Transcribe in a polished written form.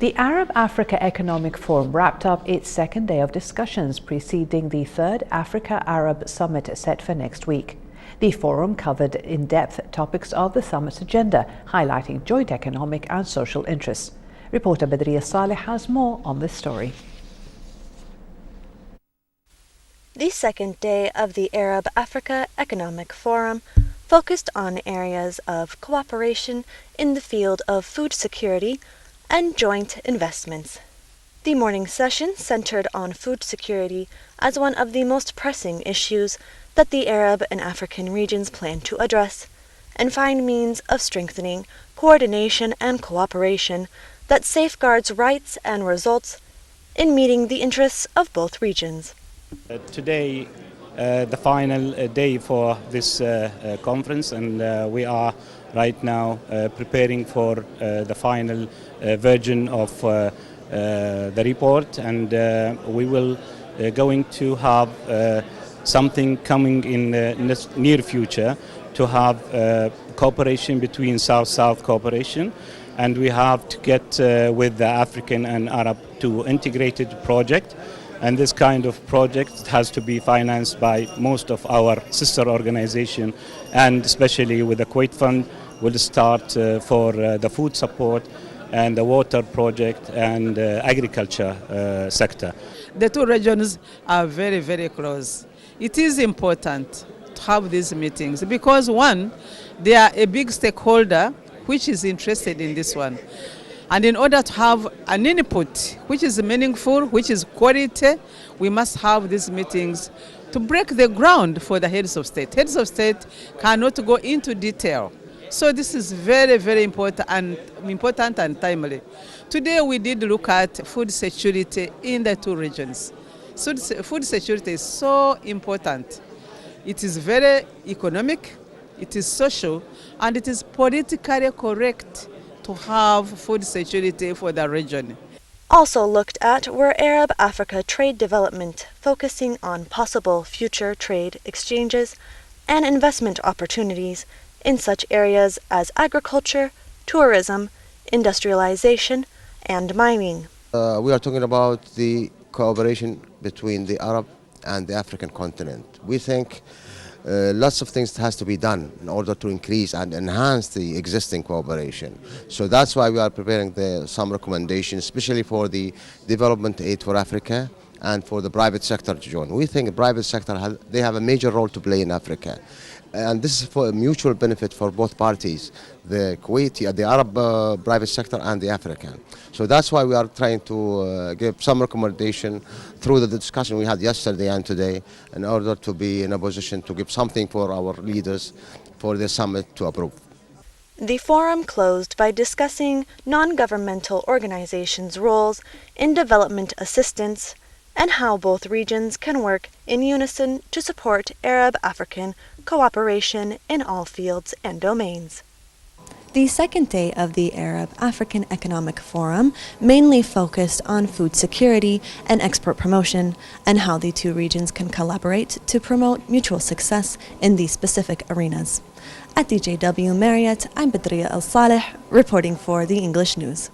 The Arab-Africa Economic Forum wrapped up its second day of discussions preceding the third Africa-Arab Summit set for next week. The forum covered in-depth topics of the summit's agenda, highlighting joint economic and social interests. Reporter Badriya Saleh has more on this story. The second day of the Arab-Africa Economic Forum focused on areas of cooperation in the field of food security and joint investments. The morning session centered on food security as one of the most pressing issues that the Arab and African regions plan to address and find means of strengthening coordination and cooperation that safeguards rights and results in meeting the interests of both regions. Today, the final day for this conference, and we are right now preparing for the final version of the report, and we will going to have something coming in the near future to have cooperation between South-South cooperation, and we have to get with the African and Arab to integrated project. And this kind of project has to be financed by most of our sister organizations, and especially with the Kuwait Fund, will start for the food support and the water project and agriculture sector. The two regions are very, very close. It is important to have these meetings because, one, they are a big stakeholder which is interested in this one. And in order to have an input which is meaningful, which is quality, we must have these meetings to break the ground for the heads of state. Heads of state cannot go into detail. So this is very, very important and timely. Today we did look at food security in the two regions. So food security is so important. It is very economic, it is social, and it is politically correct to have food security for the region. Also looked at were Arab-Africa trade development, focusing on possible future trade exchanges and investment opportunities in such areas as agriculture, tourism, industrialization, and mining. We are talking about the cooperation between the Arab and the African continent. We think lots of things has to be done in order to increase and enhance the existing cooperation. So that's why we are preparing some recommendations, especially for the development aid for Africa and for the private sector to join. We think the private sector they have a major role to play in Africa. And this is for a mutual benefit for both parties, the Kuwaiti, the Arab private sector and the African. So that's why we are trying to give some recommendation through the discussion we had yesterday and today in order to be in a position to give something for our leaders for the summit to approve. The forum closed by discussing non-governmental organizations' roles in development assistance and how both regions can work in unison to support Arab-African cooperation in all fields and domains. The second day of the Arab-African Economic Forum mainly focused on food security and export promotion and how the two regions can collaborate to promote mutual success in these specific arenas. At DJW Marriott, I'm Badriya Saleh reporting for the English News.